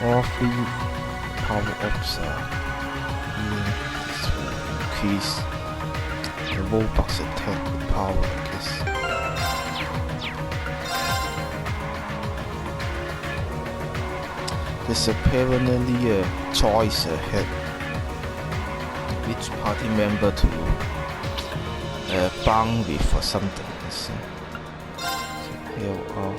All three power-ups are being increased. The Robux attack with power, I guess. There's apparently a choice ahead. Which party member to bond with or something. Let's see. So here we are.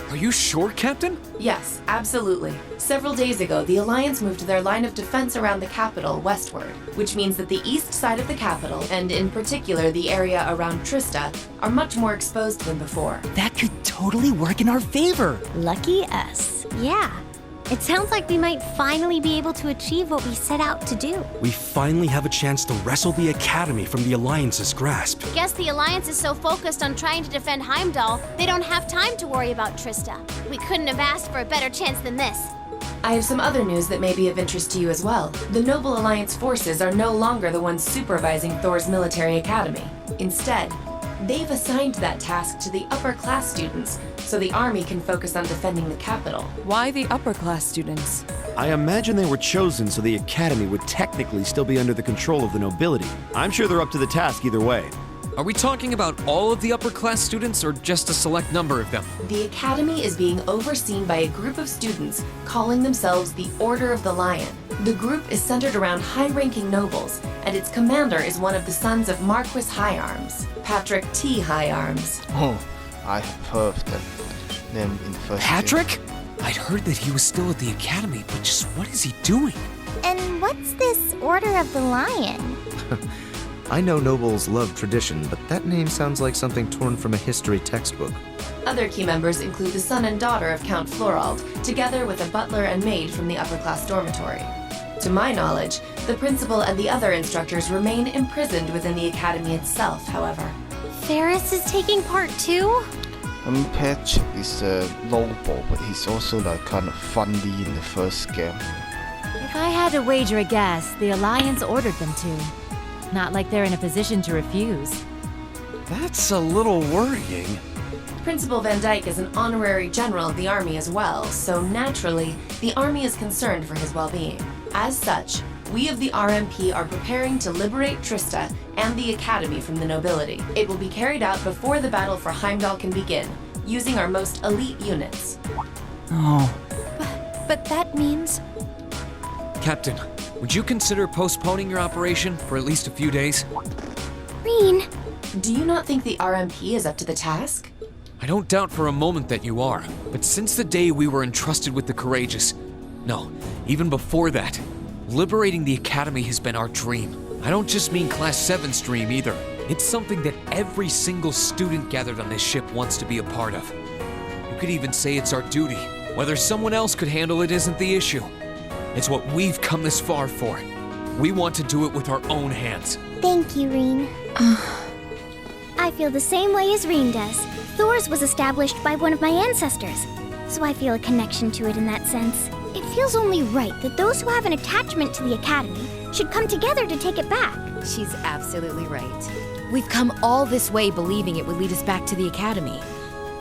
Are you sure, Captain? Yes, absolutely. Several days ago, the Alliance moved their line of defense around the capital westward, which means that the east side of the capital, and in particular the area around Trista, are much more exposed than before. That could totally work in our favor. Lucky us. Yeah. It sounds like we might finally be able to achieve what we set out to do. We finally have a chance to wrestle the Academy from the Alliance's grasp. Guess the Alliance is so focused on trying to defend Heimdall, they don't have time to worry about Trista. We couldn't have asked for a better chance than this. I have some other news that may be of interest to you as well. The Noble Alliance forces are no longer the ones supervising Thor's military academy. Instead, they've assigned that task to the upper-class students, so the army can focus on defending the capital. Why the upper-class students? I imagine they were chosen so the Academy would technically still be under the control of the nobility. I'm sure they're up to the task either way. Are we talking about all of the upper-class students or just a select number of them? The academy is being overseen by a group of students calling themselves the Order of the Lion. The group is centered around high-ranking nobles, and its commander is one of the sons of Marquis Higharms, Patrick T. Higharms. Oh, I have heard that name in first. Patrick? I'd heard that he was still at the Academy, but just what is he doing? And what's this Order of the Lion? I know nobles love tradition, but that name sounds like something torn from a history textbook. Other key members include the son and daughter of Count Florald, together with a butler and maid from the upper-class dormitory. To my knowledge, the principal and the other instructors remain imprisoned within the academy itself, however. Ferris is taking part too? Patrick is a noble, but he's also like kind of funny in the first game. If I had to wager a guess, the Alliance ordered them to. Not like they're in a position to refuse. That's a little worrying. Principal Van Dyke is an honorary general of the army as well, so naturally, the army is concerned for his well-being. As such, we of the RMP are preparing to liberate Trista and the Academy from the nobility. It will be carried out before the battle for Heimdall can begin, using our most elite units. Oh. But that means... Captain, would you consider postponing your operation for at least a few days? Reen, Do you not think the RMP is up to the task? I don't doubt for a moment that you are, but since the day we were entrusted with the Courageous, no, even before that, liberating the Academy has been our dream. I don't just mean Class 7's dream either. It's something that every single student gathered on this ship wants to be a part of. You could even say it's our duty. Whether someone else could handle it isn't the issue. It's what we've come this far for. We want to do it with our own hands. thank you, Reen. I feel the same way as Reen does. Thor's was established by one of my ancestors, so I feel a connection to it in that sense. It feels only right that those who have an attachment to the Academy should come together to take it back. She's absolutely right. We've come all this way believing it would lead us back to the Academy.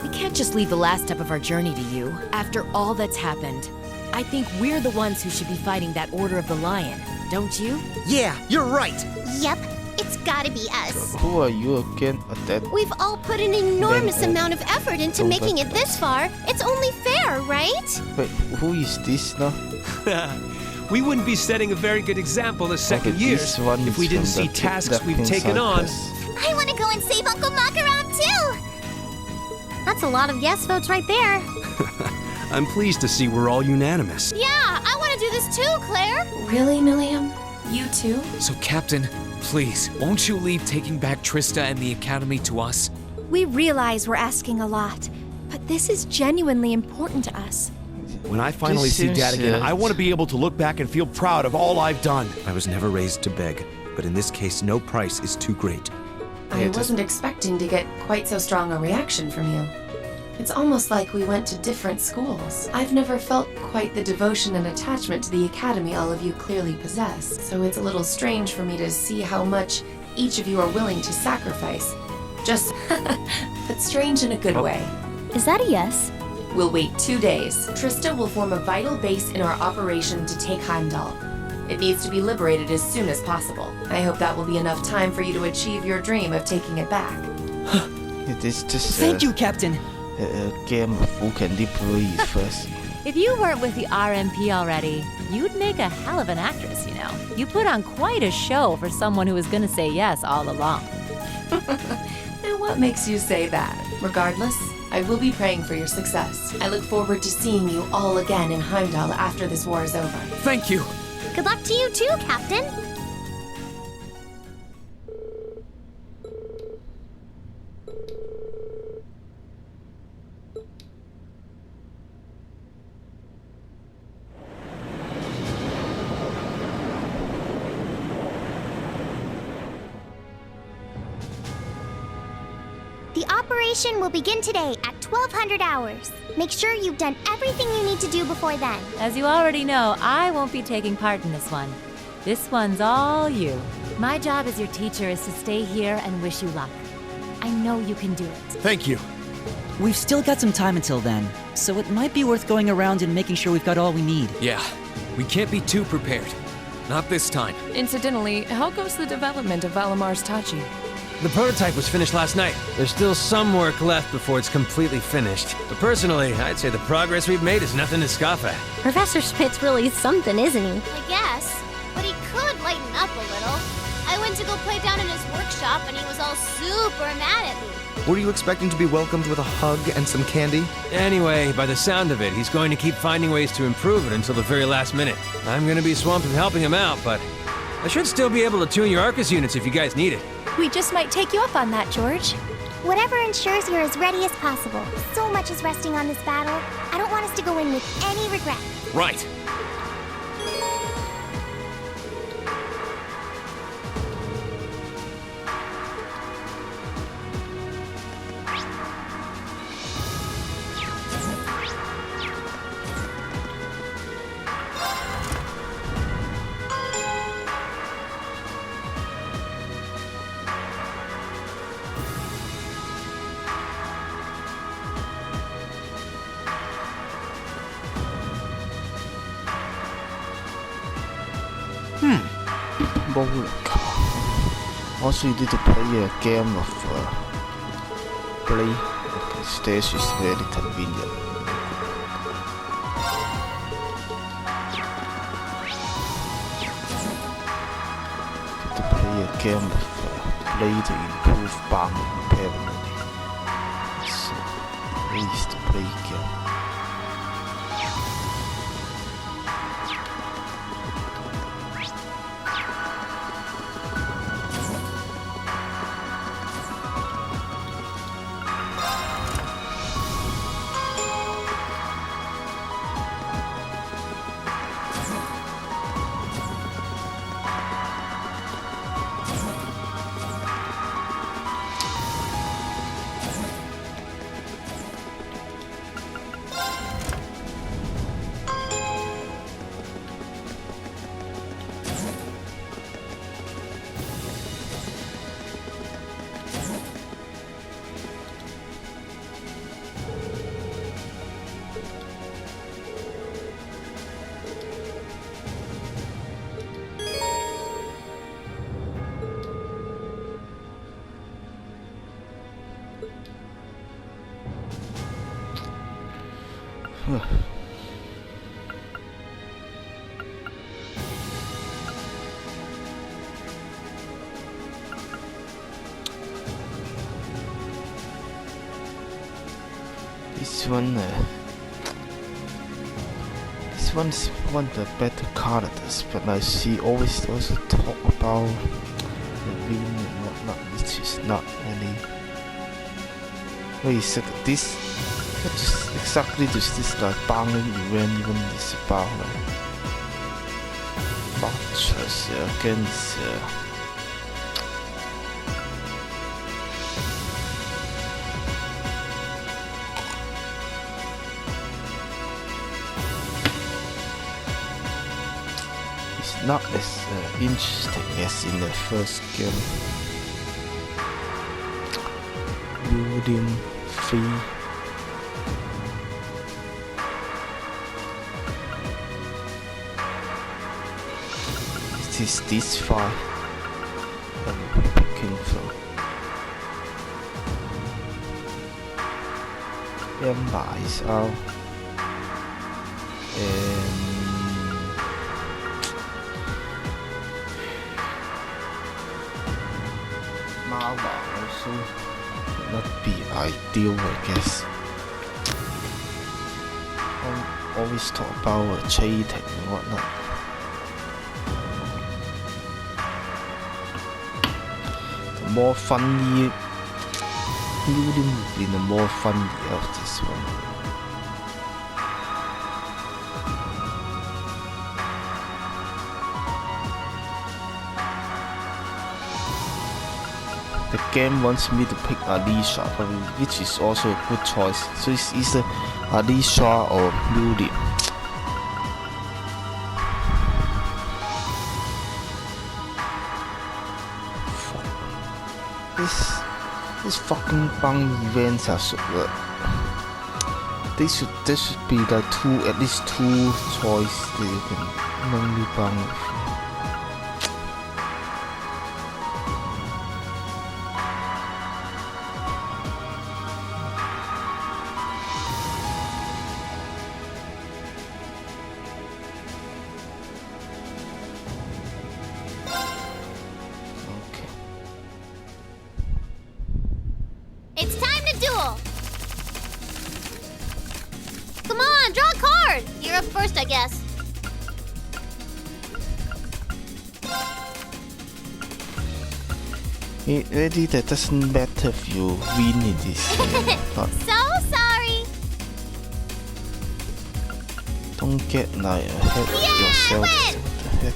We can't just leave the last step of our journey to you. After all that's happened, I think we're the ones who should be fighting that Order of the Lion, don't you? Yeah, you're right. Yep, it's It's gotta be us. Who are you again? That We've all put an enormous Then, amount of effort into don't making let- it this far. It's only fair, right? wait, who is this now? We wouldn't be setting a very good example the second Okay, years this one if we is didn't from see the tasks we've kidnapping taken on. Cypress. I want to go and save Uncle Makaram too. That's a lot of yes votes right there. I'm pleased to see we're all unanimous. Yeah, I want to do this too, Claire. Really, Milliam? You too? So, Captain, please, won't you leave taking back Trista and the Academy to us? We realize we're asking a lot, but this is genuinely important to us. When I finally This see seems, Dad again, I want to be able to look back and feel proud of all I've done. I was never raised to beg, but in this case, no price is too great. I wasn't expecting to get quite so strong a reaction from you. It's almost like we went to different schools. I've never felt quite the devotion and attachment to the Academy all of you clearly possess, so it's a little strange for me to see how much each of you are willing to sacrifice. Just, but strange in a good way. Is that a yes? We'll wait 2 days. Trista will form a vital base in our operation to take Heimdall. It needs to be liberated as soon as possible. I hope that will be enough time for you to achieve your dream of taking it back. It is just Thank you, Captain. a game of who can liberate first. If you weren't with the RMP already, you'd make a hell of an actress, you know. You put on quite a show for someone who was gonna say yes all along. Now what makes you say that? Regardless, I will be praying for your success. I look forward to seeing you all again in Heimdall after this war is over. Thank you. Good luck to you too, Captain. The operation will begin today at 1200 hours. Make sure you've done everything you need to do before then. As you already know, I won't be taking part in this one. This one's all you. My job as your teacher is to stay here and wish you luck. I know you can do it. Thank you. We've still got some time until then, so it might be worth going around and making sure we've got all we need. Yeah, we can't be too prepared. Not this time. Incidentally, how goes the development of Valamar's Tachi? The prototype was finished last night. There's still some work left before it's completely finished. But personally, I'd say the progress we've made is nothing to scoff at. Professor Schmidt's really something, isn't he? I guess, but he could lighten up a little. I went to go play down in his workshop and he was all super mad at me. Were you expecting to be welcomed with a hug and some candy? Anyway, by the sound of it, he's going to keep finding ways to improve it until the very last minute. I'm going to be swamped in helping him out, but I should still be able to tune your Arcus units if you guys need it. We just might take you up on that, George. Whatever ensures you're as ready as possible. So much is resting on this battle. I don't want us to go in with any regret. Right. Bullock. Also, you need to play a game of play. Okay, stairs is very convenient. To play a game of play to improve bombing permanently. So, ways to play game. This one's one of the better characters, but I see always also talk about the villain and whatnot, which is not really. Wait a second, this what is exactly does this like banging event even is about like Fortress against not as interesting as in the first game. Building free. It is this far I'm picking from. Empire is out. And Mala also not be ideal, I guess. Always talk about trading and whatnot. The more funny building would be the more funny of this one. The game wants me to pick Alicia, which is also a good choice. So it's either Alicia or Luli. These fucking bang events are so good. There should be like at least two choices that you can mainly bang with. Really, that doesn't matter if you win in this game. So sorry. Don't get like ahead of yourself. What the heck?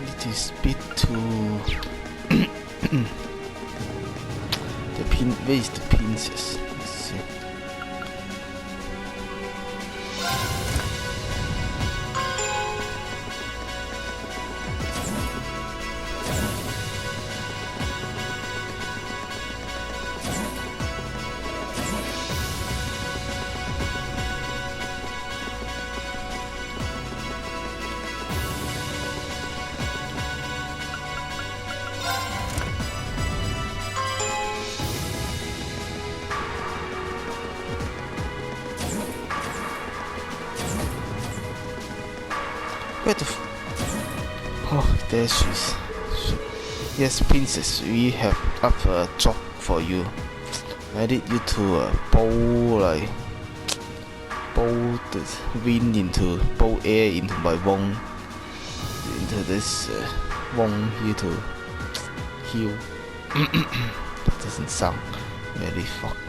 It is bit too. Where is the princess? Let's see. Where the oh, there she is. Yes, princess, we have up a job for you. I need you to blow the wind blow air into my womb, into this womb here to heal. That doesn't sound very fucking.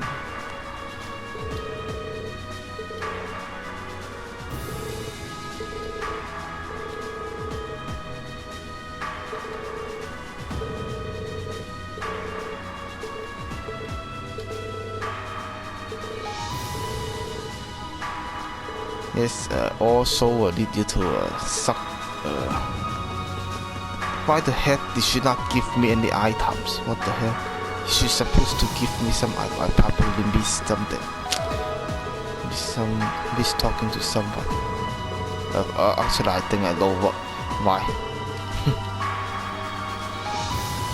Yes, also I need you to suck. Why the heck did she not give me any items? What the hell? She's supposed to give me some. I probably missed something. Missed talking to someone. Actually, I think I know why.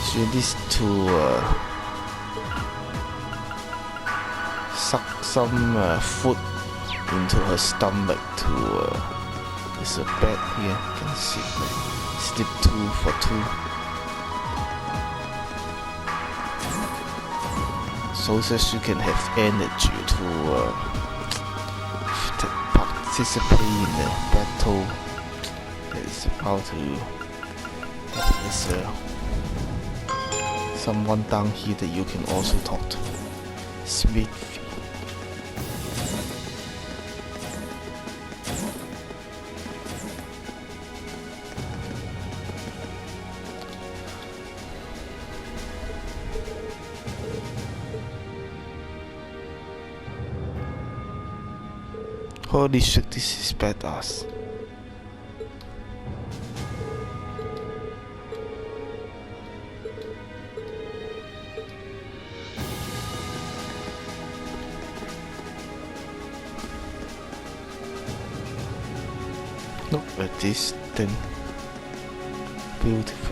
She needs to suck some food into her stomach to there's a bed here, you can sleep 2 for 2, so that she can have energy to participate in the battle that is about to. There's someone down here that you can also talk to. Smith. Holy shit, this is badass. Look at this thing. Beautiful.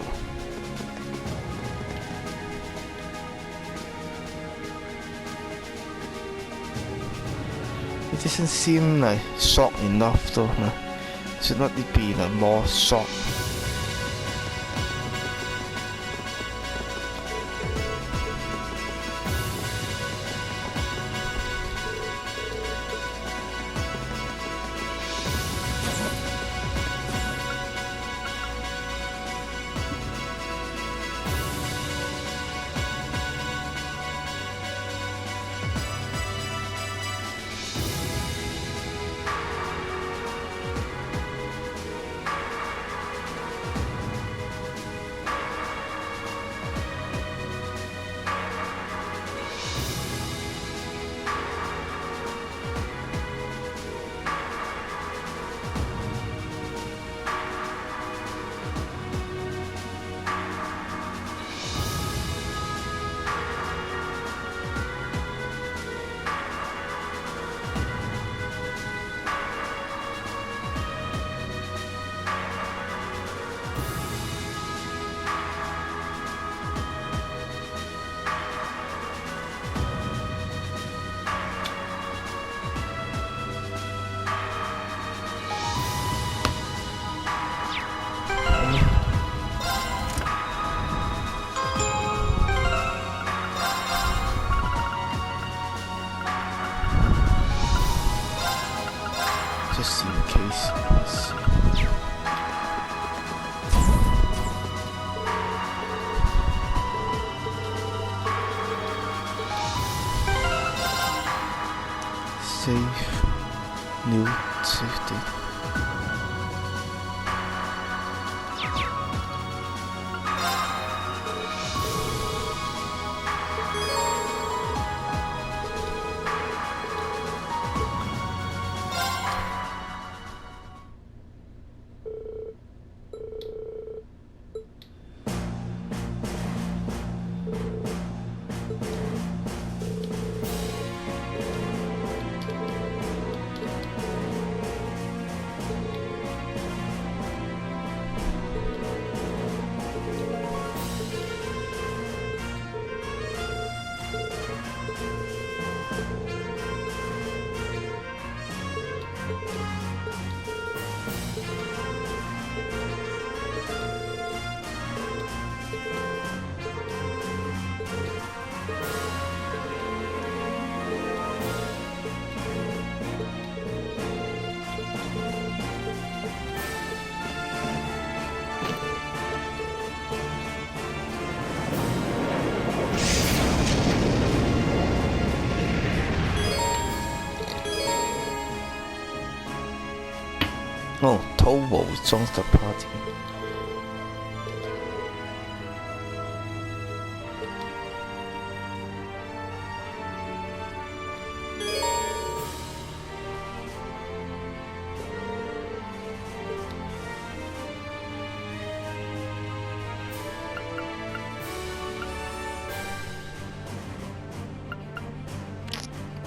It doesn't seem like short enough though. No? Should not it be like more short? Just in case. Let's see. Save. New safety. Oh, Tovo joins the party.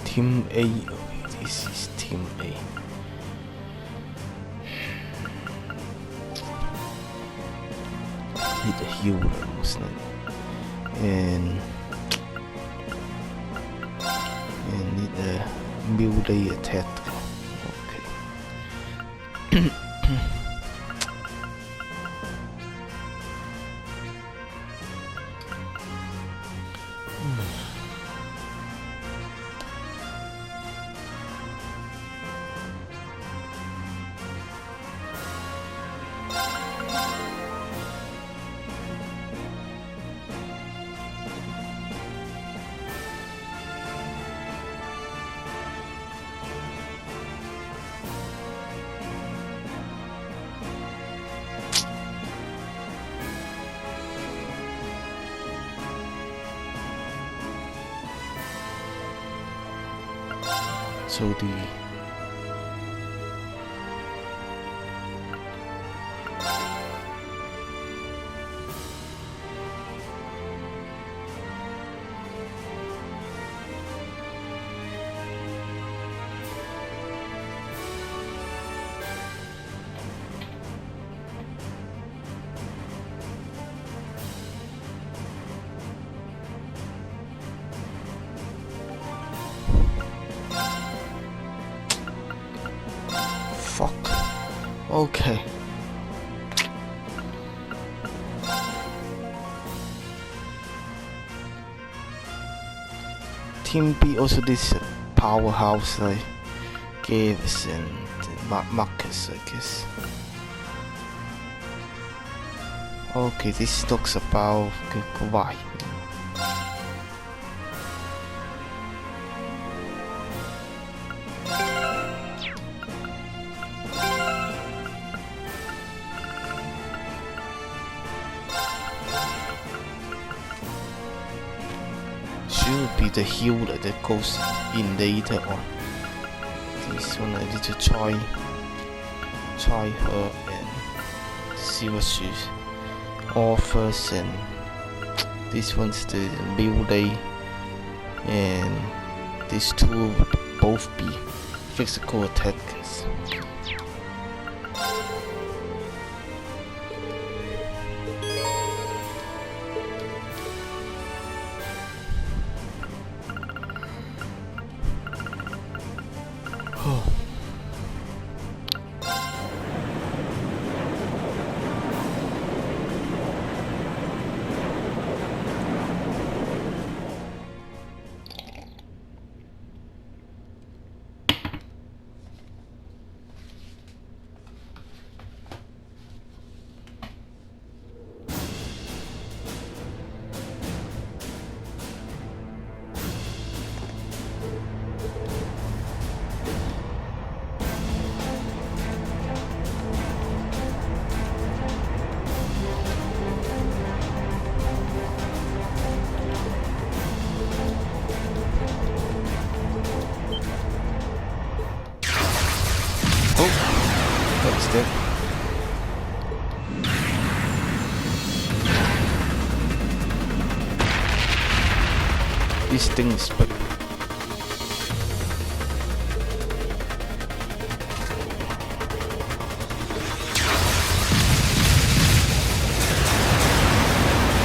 Team A. This is Team A. Need a healer, wasn't it? And need a melee attack. Okay. So the okay. Team B also this powerhouse like Gaves and Marcus, I guess. Okay, this talks about why. Be the healer that goes in later on. This one I need to try her and see what she offers, and this one's the melee, and these two will both be physical attackers. These things, but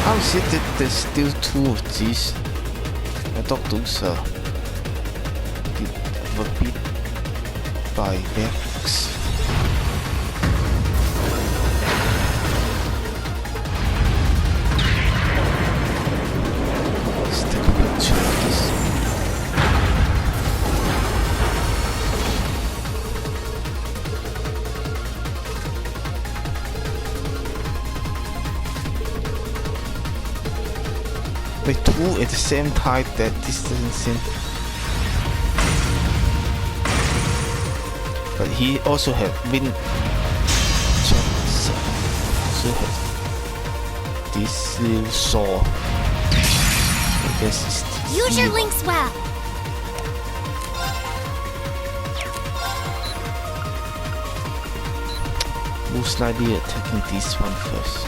how is it that there's still two of these? I thought those were beat by Vex. Like two at the same time, that this doesn't seem. But he also had been also have this little saw. I guess it's Use your links well. Most likely attacking this one first.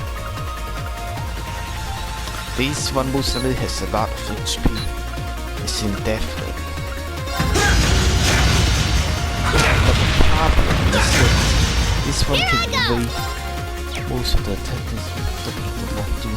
This one most likely has a lot of HP. It's indefinite. But the problem is that this one can evade most of the attacks that it will do.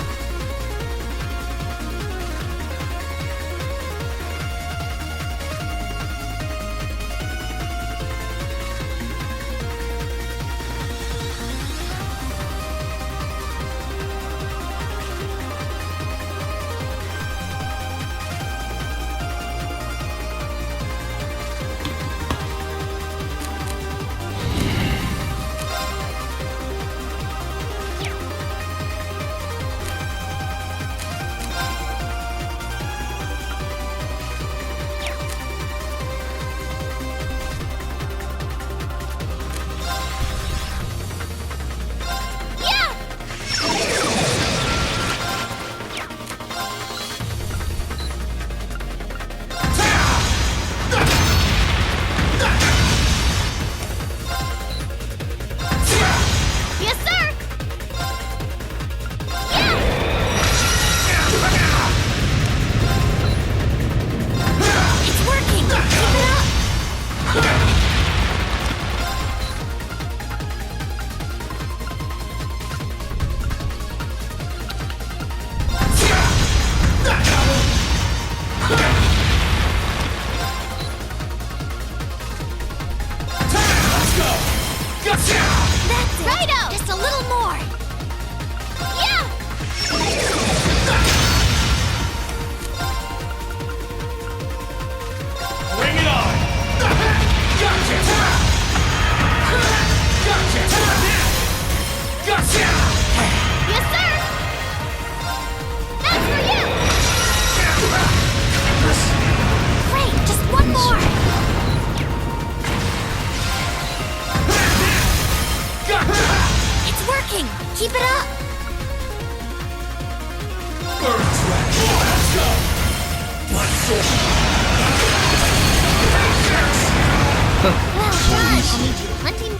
Keep it up! Well done! Hunting.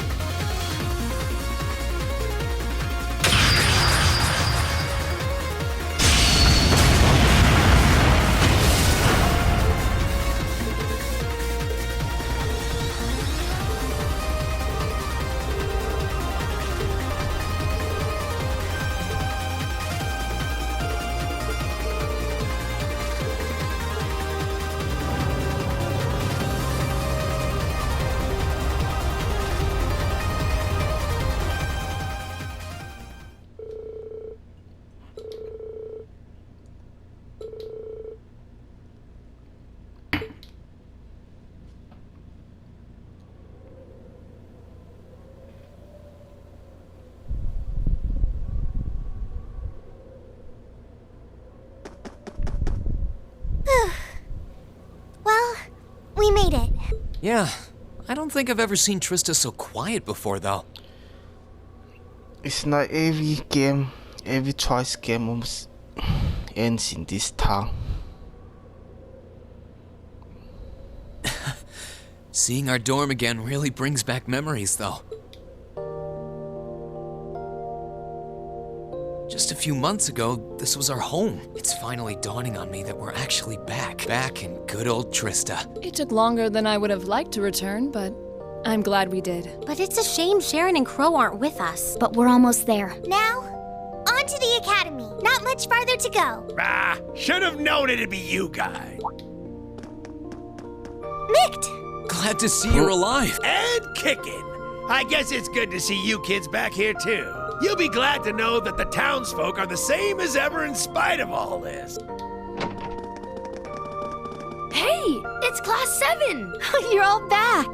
Well, we made it. Yeah, I don't think I've ever seen Trista so quiet before, though. It's like every choice game almost ends in this town. Seeing our dorm again really brings back memories, though. Just a few months ago, this was our home. It's finally dawning on me that we're actually back. Back in good old Trista. It took longer than I would have liked to return, but I'm glad we did. But it's a shame Sharon and Crow aren't with us. But we're almost there. Now, on to the academy. Not much farther to go. Ah, should have known it'd be you guys. Mikt! Glad to see you're alive. And kicking. I guess it's good to see you kids back here, too. You'll be glad to know that the townsfolk are the same as ever in spite of all this. Hey, it's Class 7! You're all back!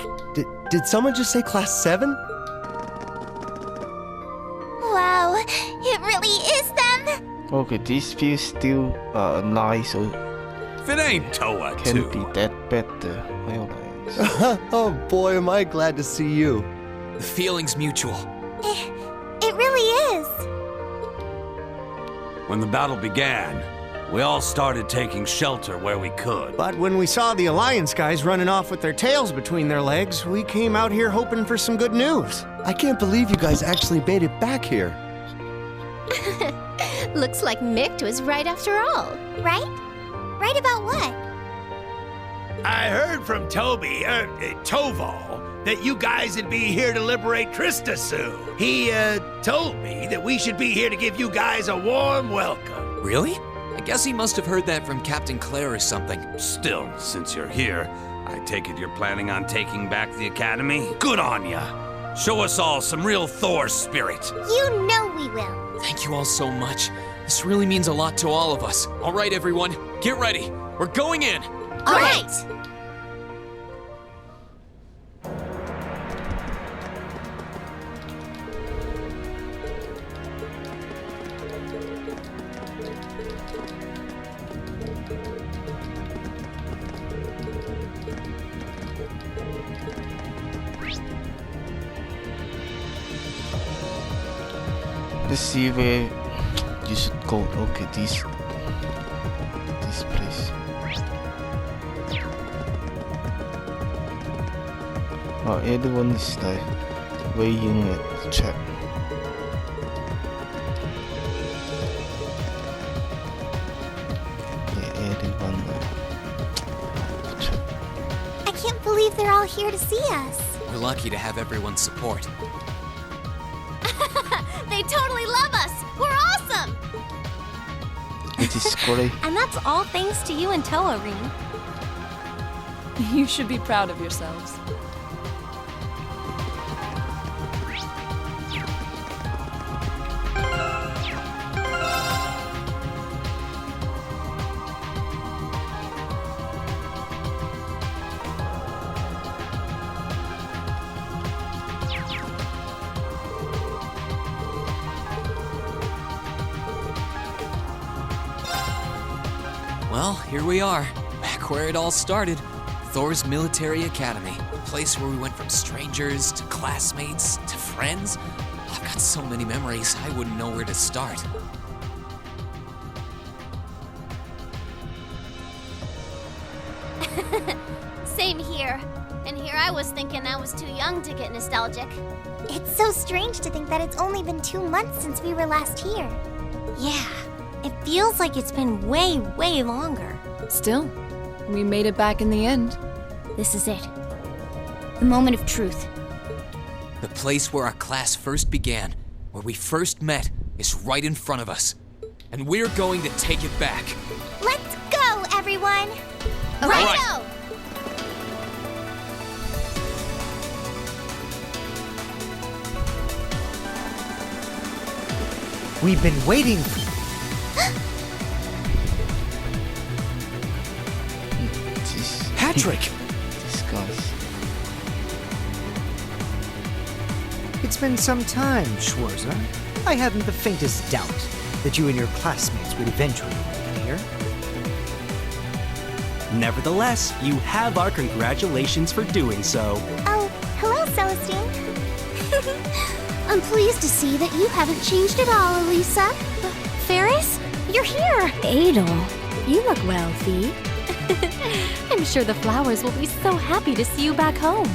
Did someone just say Class 7? Wow, it really is them! Okay, this feels still nice, so If it ain't Toa, can too. be that better. Well, Oh boy, am I glad to see you. The feeling's mutual. It really is. When the battle began, we all started taking shelter where we could. But when we saw the Alliance guys running off with their tails between their legs, we came out here hoping for some good news. I can't believe you guys actually made it back here. Looks like Mict was right after all. Right? Right about what? I heard from Toval, that you guys would be here to liberate Trista soon. He, told me that we should be here to give you guys a warm welcome. Really? I guess he must have heard that from Captain Claire or something. Still, since you're here, I take it you're planning on taking back the Academy? Good on ya! Show us all some real Thor spirit. You know we will. Thank you all so much. This really means a lot to all of us. All right, everyone, get ready. We're going in. All right. Let's see where you should go. Okay, this place. Oh, everyone is like waiting at the chat. Yeah, everyone. I can't believe they're all here to see us. We're lucky to have everyone's support. They totally love us! We're awesome! It is great. And that's all thanks to you and Toa, Ring. You should be proud of yourselves. Well, here we are, back where it all started. Thor's Military Academy, a place where we went from strangers to classmates to friends. I've got so many memories, I wouldn't know where to start. Same here. And here I was thinking I was too young to get nostalgic. It's so strange to think that it's only been 2 months since we were last here. Yeah, it feels like it's been way, way longer. Still, we made it back in the end. This is it. The moment of truth. The place where our class first began, where we first met, is right in front of us. And we're going to take it back. Let's go, everyone! Righto! We've been waiting. Patrick! These guys. It's been some time, Schwarzer. I hadn't the faintest doubt that you and your classmates would eventually get here. Nevertheless, you have our congratulations for doing so. Oh, hello, Celestine. I'm pleased to see that you haven't changed at all, Elisa. Ferris, you're here. Adol, you look well, Fee. I'm sure the flowers will be so happy to see you back home.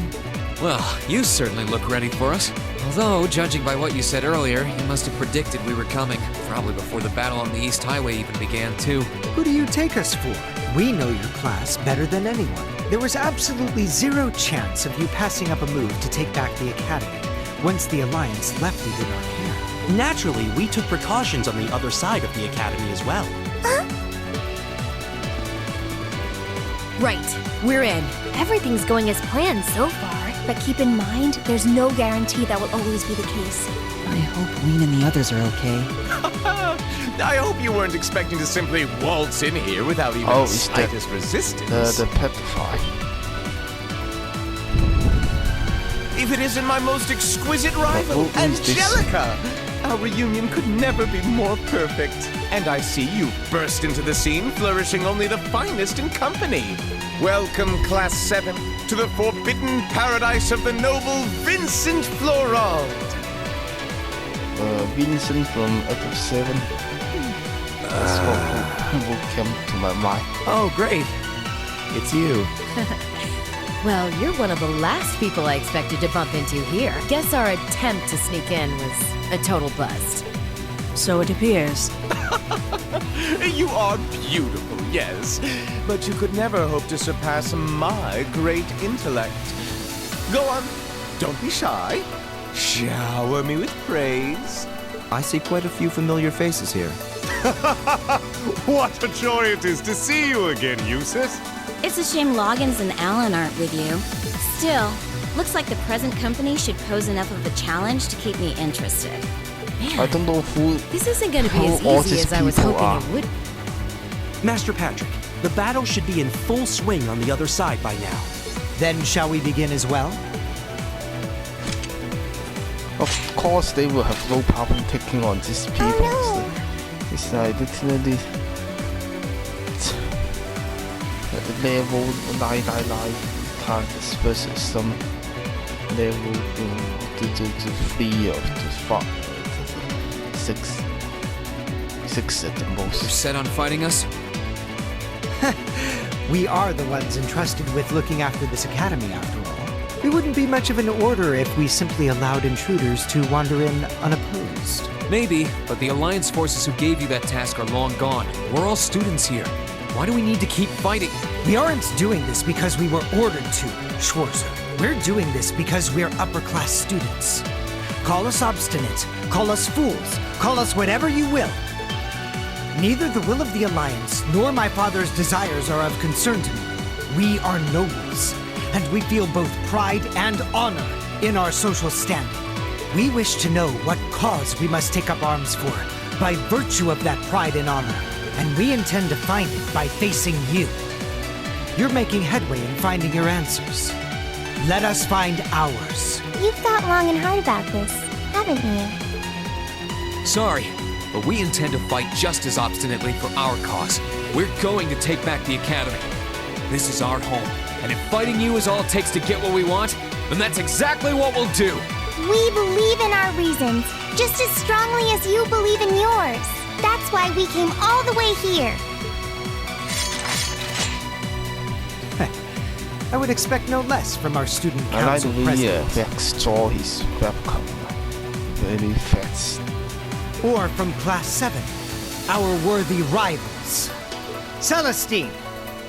Well, you certainly look ready for us. Although, judging by what you said earlier, you must have predicted we were coming. Probably before the battle on the East Highway even began, too. Who do you take us for? We know your class better than anyone. There was absolutely zero chance of you passing up a move to take back the Academy once the Alliance left it in our care. Naturally, we took precautions on the other side of the Academy as well. Right, we're in. Everything's going as planned so far, but keep in mind, there's no guarantee that will always be the case. I hope Ween and the others are okay. I hope you weren't expecting to simply waltz in here without even the slightest resistance. The Petrify. If it isn't my most exquisite rival, who is this? Angelica! Our reunion could never be more perfect. And I see you burst into the scene, flourishing only the finest in company. Welcome, Class 7, to the forbidden paradise of the noble Vincent Florald. Vincent from Episode 7. That's what came to my mind. Oh, great. It's you. Well, you're one of the last people I expected to bump into here. Guess our attempt to sneak in was a total bust. So it appears. You are beautiful, yes, but you could never hope to surpass my great intellect. Go on, don't be shy. Shower me with praise. I see quite a few familiar faces here. What a joy it is to see you again, Eustace. It's a shame Loggins and Alan aren't with you. Still, looks like the present company should pose enough of a challenge to keep me interested. Man, I don't know who. this isn't going to be who as all easy these as I was people hoping are. it would. Master Patrick, the battle should be in full swing on the other side by now. Then shall we begin as well? Of course, they will have no problem taking on these people. It's like literally level 999 targets versus some level 3 or 6 at the most. You're set on fighting us? We are the ones entrusted with looking after this academy, after all. We wouldn't be much of an order if we simply allowed intruders to wander in unopposed. Maybe, but the Alliance forces who gave you that task are long gone. We're all students here. Why do we need to keep fighting? We aren't doing this because we were ordered to, Schwarzer. We're doing this because we're upper-class students. Call us obstinate, call us fools, call us whatever you will. Neither the will of the Alliance nor my father's desires are of concern to me. We are nobles, and we feel both pride and honor in our social standing. We wish to know what cause we must take up arms for, by virtue of that pride and honor, and we intend to find it by facing you. You're making headway in finding your answers. Let us find ours. You've thought long and hard about this, haven't you? Sorry, but we intend to fight just as obstinately for our cause. We're going to take back the Academy. This is our home, and if fighting you is all it takes to get what we want, then that's exactly what we'll do. We believe in our reasons, just as strongly as you believe in yours. That's why we came all the way here. I would expect no less from our student I like council the president. Vex jaw is welcome. Very fast. Or from Class 7, our worthy rivals. Celestine,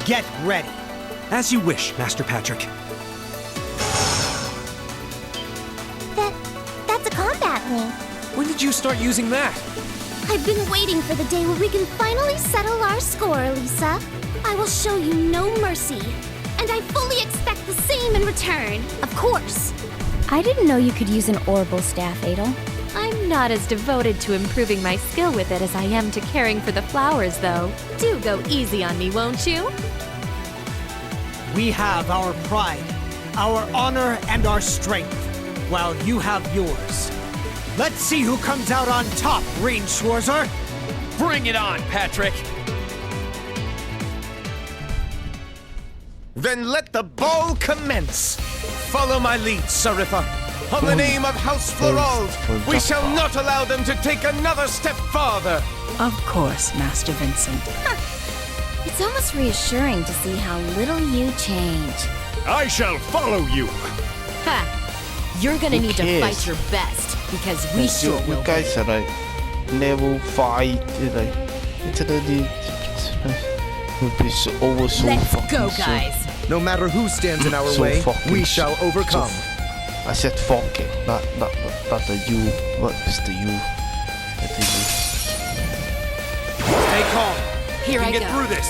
get ready. As you wish, Master Patrick. That's a combat link. When did you start using that? I've been waiting for the day where we can finally settle our score, Lisa. I will show you no mercy. And I fully expect the same in return. Of course. I didn't know you could use an orbital staff, Adel. I'm not as devoted to improving my skill with it as I am to caring for the flowers, though. Do go easy on me, won't you? We have our pride, our honor, and our strength, while you have yours. Let's see who comes out on top, Rain Schwarzer. Bring it on, Patrick! Then let the ball commence. Follow my lead, Sariffa. On the name of House Florald, we shall not allow them to take another step farther. Of course, Master Vincent. It's almost reassuring to see how little you change. I shall follow you. Ha! You're gonna Who need cares? to fight your best, because we sure You will. guys are like level 5, like literally will be so over so Let's fucking go, soon. guys. No matter who stands in our So way, fucking we shall soon. overcome. I said fucking, not the you. What is the you? Not the you. Stay calm. Here we I can get go. through this.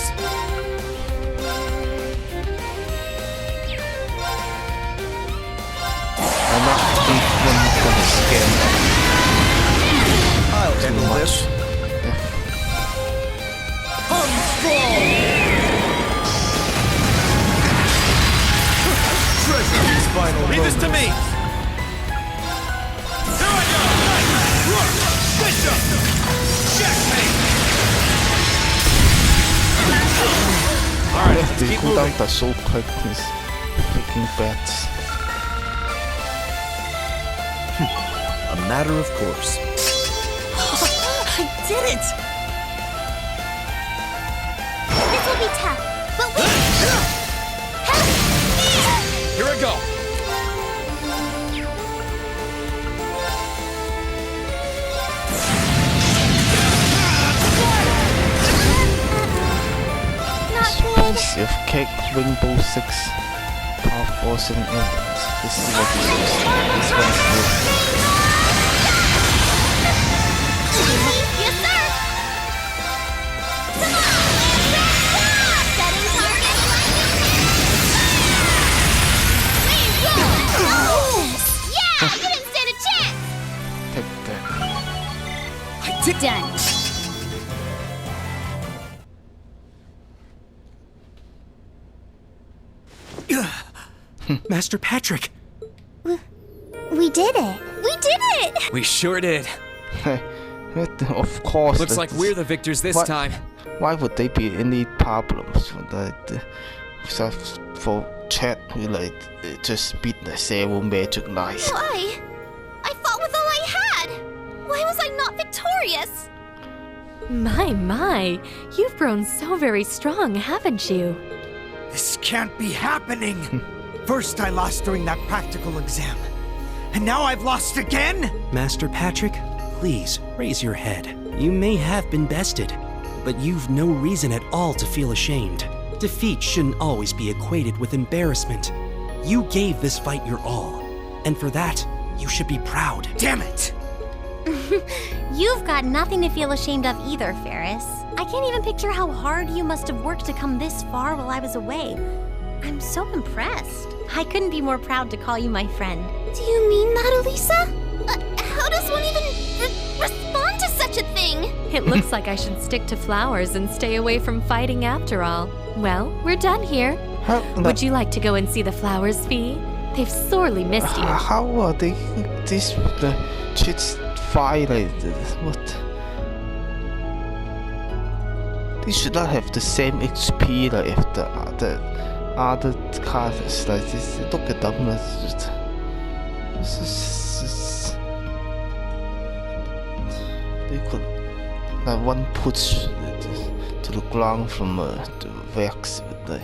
I'm not even gonna scare me. I'll handle this. Treasure these final Leave this to me. Alright, they go down the so quick, these freaking bats. A matter of course. I did it! will be tough, but we... Here I go. Piece of cake, Rainbow Six, Power Force and Aliens. This is what this is. This one's good. Yes, sir! Setting target. Yeah, you didn't stand a chance! Take that. I did. Done. Master Patrick! We did it. We did it! We sure did. Of course. Looks like we're the victors this time. Why would there be any problems for chat related? Just beat the 7 magic knights. Why? I fought with all I had! Why was I not victorious? My, you've grown so very strong, haven't you? This can't be happening! First I lost during that practical exam, and now I've lost again? Master Patrick, please raise your head. You may have been bested, but you've no reason at all to feel ashamed. Defeat shouldn't always be equated with embarrassment. You gave this fight your all, and for that, you should be proud. Damn it! You've got nothing to feel ashamed of either, Ferris. I can't even picture how hard you must have worked to come this far while I was away. I'm so impressed. I couldn't be more proud to call you my friend. Do you mean that, Elisa? How does one even respond to such a thing? It looks like I should stick to flowers and stay away from fighting after all. Well, we're done here. Would you like to go and see the flowers, Fee? They've sorely missed you. How are the chits violated? What? They should not have the same XP like if the other cars. Like this, look at them. They could like one push to the ground from the Vex, but they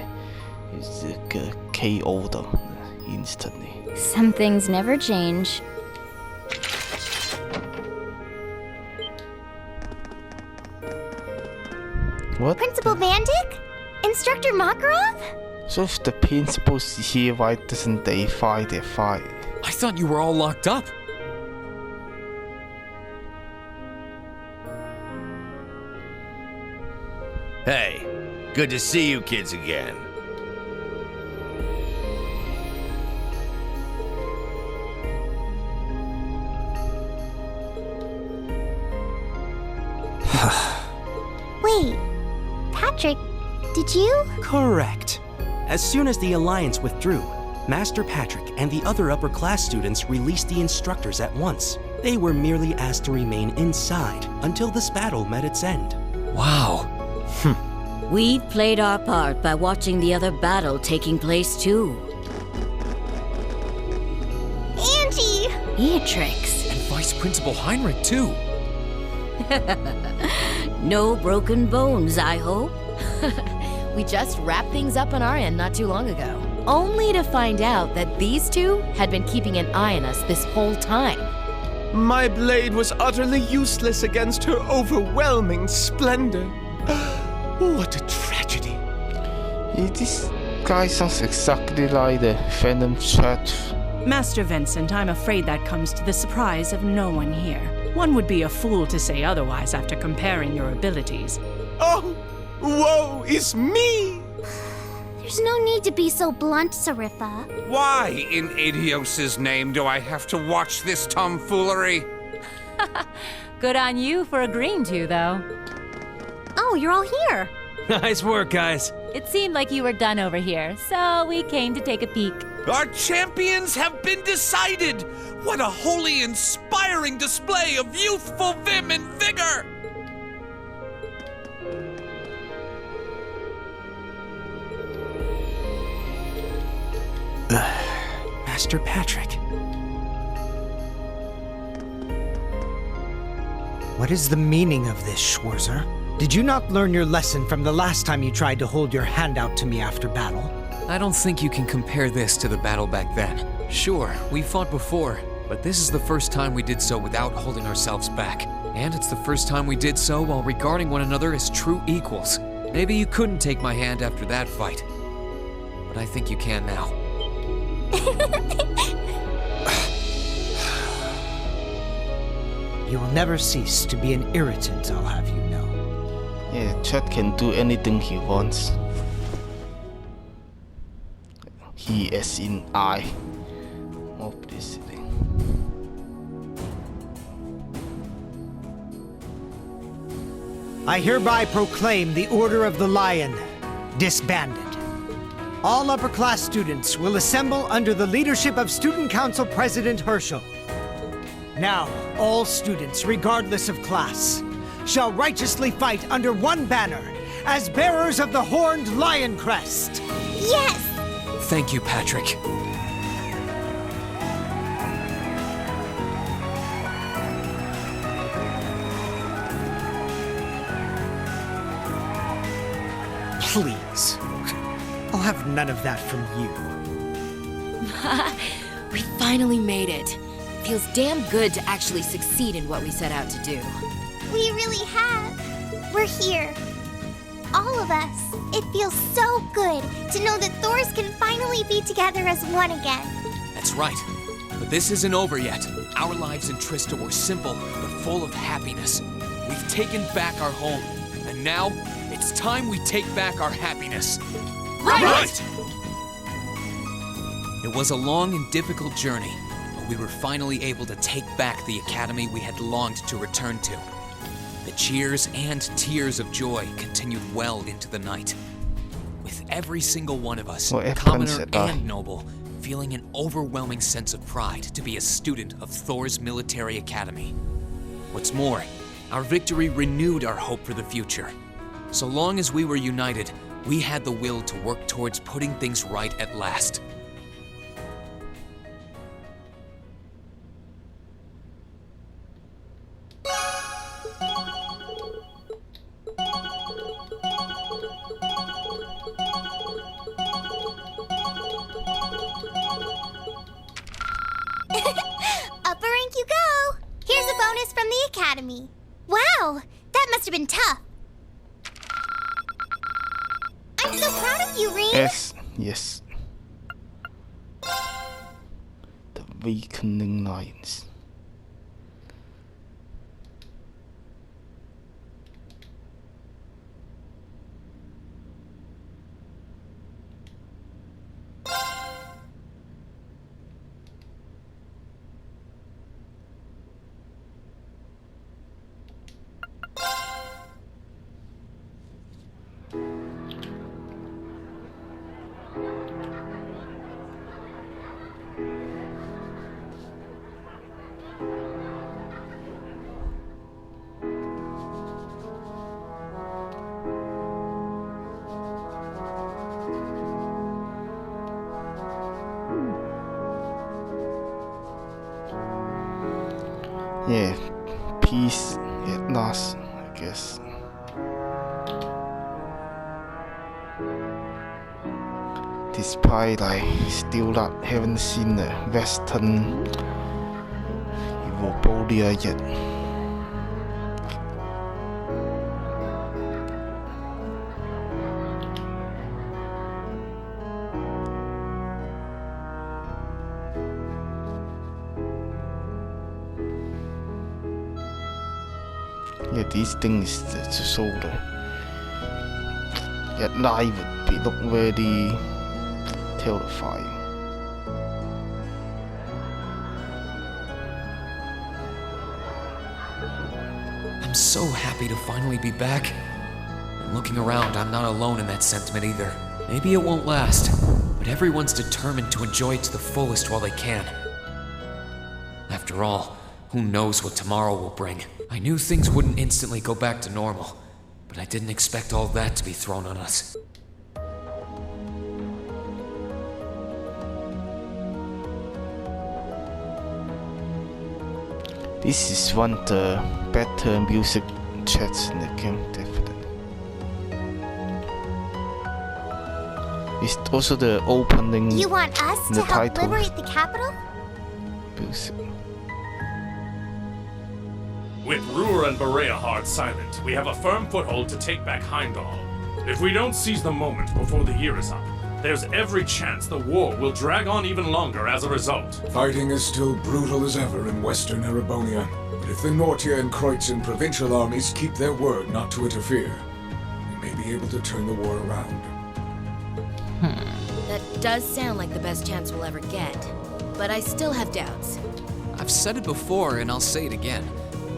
KO them instantly. Some things never change. What? Principal Vandik? Instructor Makarov? So if the principal's here, why doesn't they fight their fight? I thought you were all locked up. Hey, good to see you kids again. Wait, Patrick, did you? Correct. As soon as the Alliance withdrew, Master Patrick and the other upper class students released the instructors at once. They were merely asked to remain inside until this battle met its end. Wow. We've played our part by watching the other battle taking place too. Angie! Beatrix. And Vice Principal Heinrich, too. No broken bones, I hope. We just wrapped things up on our end not too long ago, only to find out that these two had been keeping an eye on us this whole time. My blade was utterly useless against her overwhelming splendor. What a tragedy. This guy sounds exactly like the Phantom Church. Master Vincent, I'm afraid that comes to the surprise of no one here. One would be a fool to say otherwise after comparing your abilities. Oh, woe is me! There's no need to be so blunt, Sarifa. Why, in Adios's name, do I have to watch this tomfoolery? Good on you for agreeing to, though. Oh, you're all here. Nice work, guys. It seemed like you were done over here, so we came to take a peek. Our champions have been decided! What a wholly inspiring display of youthful vim and vigor! Master Patrick. What is the meaning of this, Schwarzer? Did you not learn your lesson from the last time you tried to hold your hand out to me after battle? I don't think you can compare this to the battle back then. Sure, we fought before, but this is the first time we did so without holding ourselves back. And it's the first time we did so while regarding one another as true equals. Maybe you couldn't take my hand after that fight, but I think you can now. You will never cease to be an irritant, I'll have you know. Yeah, Chet can do anything he wants. He as in I. More publicity. I hereby proclaim the Order of the Lion disbanded. All upper-class students will assemble under the leadership of Student Council President Herschel. Now, all students, regardless of class, shall righteously fight under one banner as bearers of the Horned Lion Crest. Yes! Thank you, Patrick. Please. I'll have none of that from you. We finally made it. Feels damn good to actually succeed in what we set out to do. We really have. We're here. All of us. It feels so good to know that Thors can finally be together as one again. That's right. But this isn't over yet. Our lives in Trista were simple, but full of happiness. We've taken back our home. And now, it's time we take back our happiness. Right! It was a long and difficult journey, but we were finally able to take back the academy we had longed to return to. The cheers and tears of joy continued well into the night, with every single one of us, commoner and noble, feeling an overwhelming sense of pride to be a student of Thors Military Academy. What's more, our victory renewed our hope for the future. So long as we were united, we had the will to work towards putting things right at last. Upper rank you go! Here's a bonus from the academy. Wow, that must have been tough. I'm so proud of you, Rin. Yes, yes. The weakening lines. Yeah, peace at last, I guess. Despite I still haven't seen the Western Europolia yet. Yeah, these things to show that life would be look very terrifying. I'm so happy to finally be back. And looking around, I'm not alone in that sentiment either. Maybe it won't last, but everyone's determined to enjoy it to the fullest while they can. After all, who knows what tomorrow will bring? I knew things wouldn't instantly go back to normal, but I didn't expect all that to be thrown on us. This is one of the better music chats in the game, definitely. It's also the opening. You want us in to the help title. liberate the capital? With Ruhr and Berea hard silent, we have a firm foothold to take back Heimdall. If we don't seize the moment before the year is up, there's every chance the war will drag on even longer as a result. Fighting is still brutal as ever in western Erebonia, but if the Nortia and Kreutzen provincial armies keep their word not to interfere, we may be able to turn the war around. That does sound like the best chance we'll ever get, but I still have doubts. I've said it before and I'll say it again.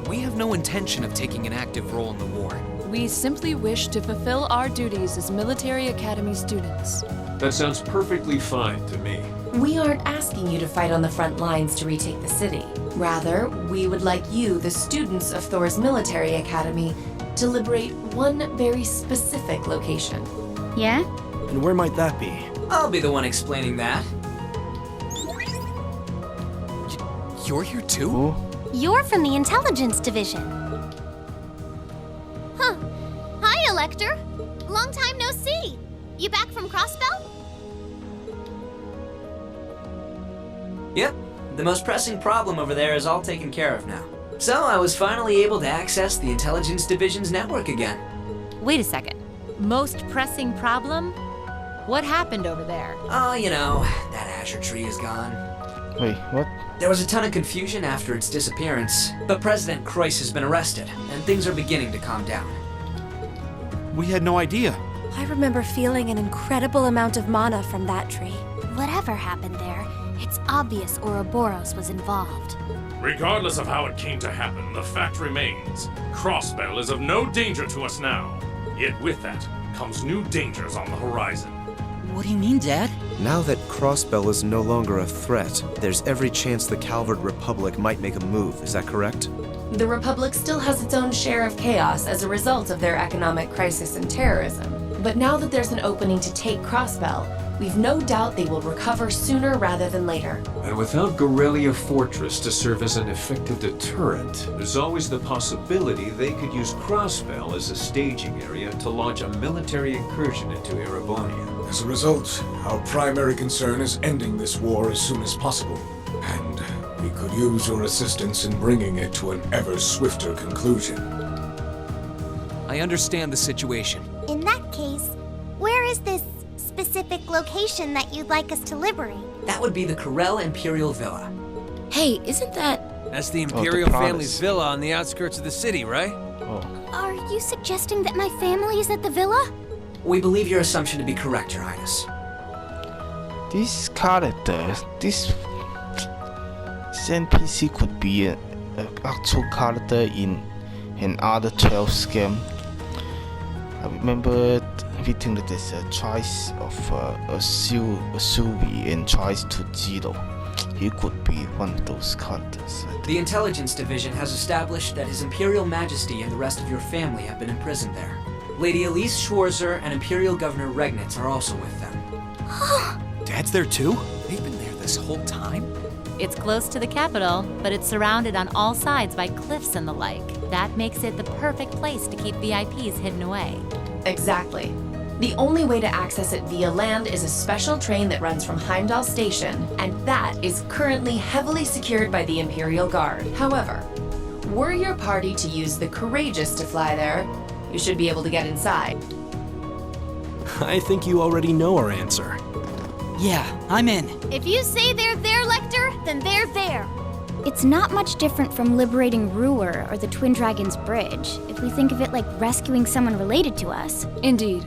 We have no intention of taking an active role in the war. We simply wish to fulfill our duties as military academy students. That sounds perfectly fine to me. We aren't asking you to fight on the front lines to retake the city. Rather, we would like you, the students of Thor's military academy, to liberate one very specific location. Yeah? And where might that be? I'll be the one explaining that. You're here too? You're from the intelligence division. Huh. Hi, Elector. Long time no see. You back from Crossbell? Yep, the most pressing problem over there is all taken care of now. So I was finally able to access the intelligence division's network again. Wait a second. Most pressing problem? What happened over there? Oh, you know, that Azure tree is gone. Wait, what? There was a ton of confusion after its disappearance, but President Kreuz has been arrested, and things are beginning to calm down. We had no idea. I remember feeling an incredible amount of mana from that tree. Whatever happened there, it's obvious Ouroboros was involved. Regardless of how it came to happen, the fact remains. Crossbell is of no danger to us now. Yet with that comes new dangers on the horizon. What do you mean, Dad? Now that Crossbell is no longer a threat, there's every chance the Calvard Republic might make a move, is that correct? The Republic still has its own share of chaos as a result of their economic crisis and terrorism. But now that there's an opening to take Crossbell, we've no doubt they will recover sooner rather than later. And without Gorelia Fortress to serve as an effective deterrent, there's always the possibility they could use Crossbell as a staging area to launch a military incursion into Erebonia. As a result, our primary concern is ending this war as soon as possible. And we could use your assistance in bringing it to an ever swifter conclusion. I understand the situation. In that case, where is this specific location that you'd like us to liberate? That would be the Corel Imperial Villa. Hey, isn't that... That's the Imperial family's villa on the outskirts of the city, right? Are you suggesting that my family is at the villa? We believe your assumption to be correct, Your Highness. This character, this NPC could be an actual character in another 12 scam. I remember reading that there's a choice of a Sylvie and choice to Zero. He could be one of those characters. The intelligence division has established that His Imperial Majesty and the rest of your family have been imprisoned there. Lady Elise Schwarzer and Imperial Governor Regnitz are also with them. Dad's there too? They've been there this whole time? It's close to the capital, but it's surrounded on all sides by cliffs and the like. That makes it the perfect place to keep VIPs hidden away. Exactly. The only way to access it via land is a special train that runs from Heimdall Station, and that is currently heavily secured by the Imperial Guard. However, were your party to use the Courageous to fly there, you should be able to get inside. I think you already know our answer. Yeah, I'm in. If you say they're there, Lecter, then they're there. It's not much different from liberating Ruhr or the Twin Dragons Bridge, if we think of it like rescuing someone related to us. Indeed.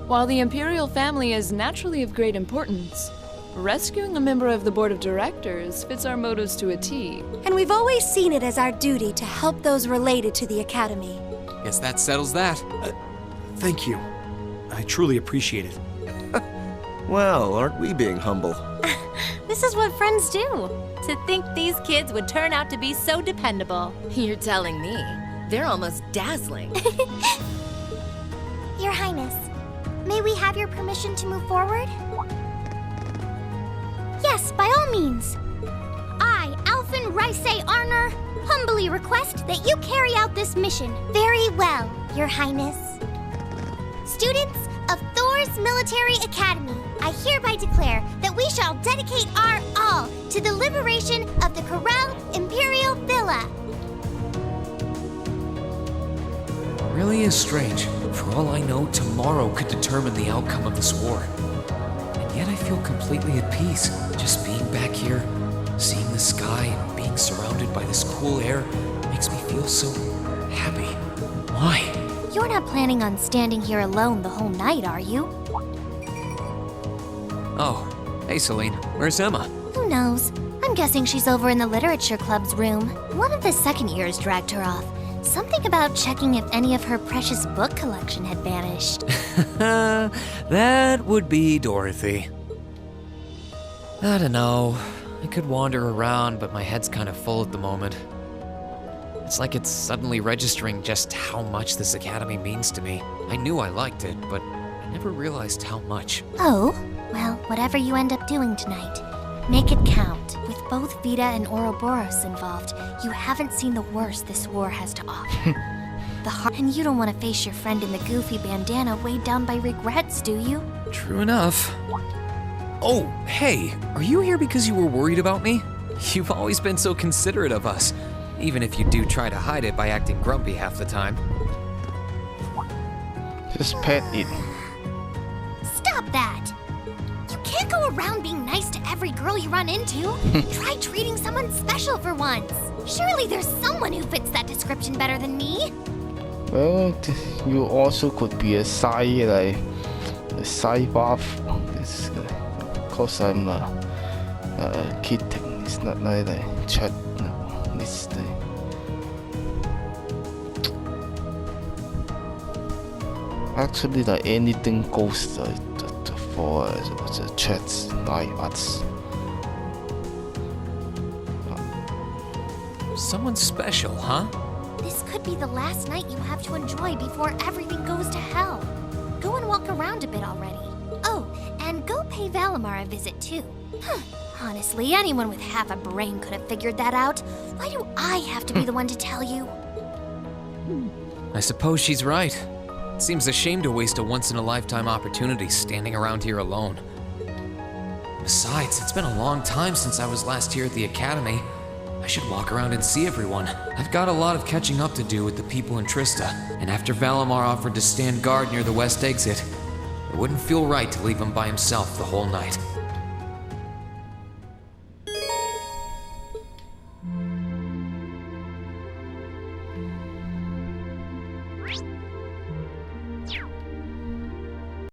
While the Imperial family is naturally of great importance, rescuing a member of the Board of Directors fits our motives to a T. And we've always seen it as our duty to help those related to the Academy. Guess that settles that. Thank you. I truly appreciate it. Well, aren't we being humble? This is what friends do. To think these kids would turn out to be so dependable. You're telling me. They're almost dazzling. Your Highness, may we have your permission to move forward? Yes, by all means. I, Alphen Raisei Arner, humbly request that you carry out this mission very well, Your Highness. Students of Thor's Faris Military Academy, I hereby declare that we shall dedicate our all to the liberation of the Corel Imperial Villa. It really is strange. For all I know, tomorrow could determine the outcome of this war. And yet I feel completely at peace. Just being back here, seeing the sky, and being surrounded by this cool air makes me feel so happy. Why? You're not planning on standing here alone the whole night, are you? Oh, hey Celine, where's Emma? Who knows? I'm guessing she's over in the Literature Club's room. One of the second years dragged her off. Something about checking if any of her precious book collection had vanished. That would be Dorothy. I don't know. I could wander around, but my head's kind of full at the moment. It's like it's suddenly registering just how much this academy means to me. I knew I liked it, but I never realized how much. Oh, well, whatever you end up doing tonight, make it count. With both Vita and Ouroboros involved, you haven't seen the worst this war has to offer. And you don't want to face your friend in the goofy bandana weighed down by regrets, do you? True enough. Oh, hey, are you here because you were worried about me? You've always been so considerate of us, even if you do try to hide it by acting grumpy half the time. Just pet it. Stop that! You can't go around being nice to every girl you run into. Try treating someone special for once. Surely there's someone who fits that description better than me. Well, you also could be a side buff. This, cause I'm a kitten. It's not like a chat. No, it's the. Actually, like anything goes for the chats like us. Someone special, huh? This could be the last night you have to enjoy before everything goes to hell. Go and walk around a bit already. Oh, and go pay Valimar a visit too. Honestly, anyone with half a brain could have figured that out. Why do I have to be the one to tell you? I suppose she's right. It seems a shame to waste a once-in-a-lifetime opportunity standing around here alone. Besides, it's been a long time since I was last here at the academy. I should walk around and see everyone. I've got a lot of catching up to do with the people in Trista, and after Valimar offered to stand guard near the west exit, it wouldn't feel right to leave him by himself the whole night.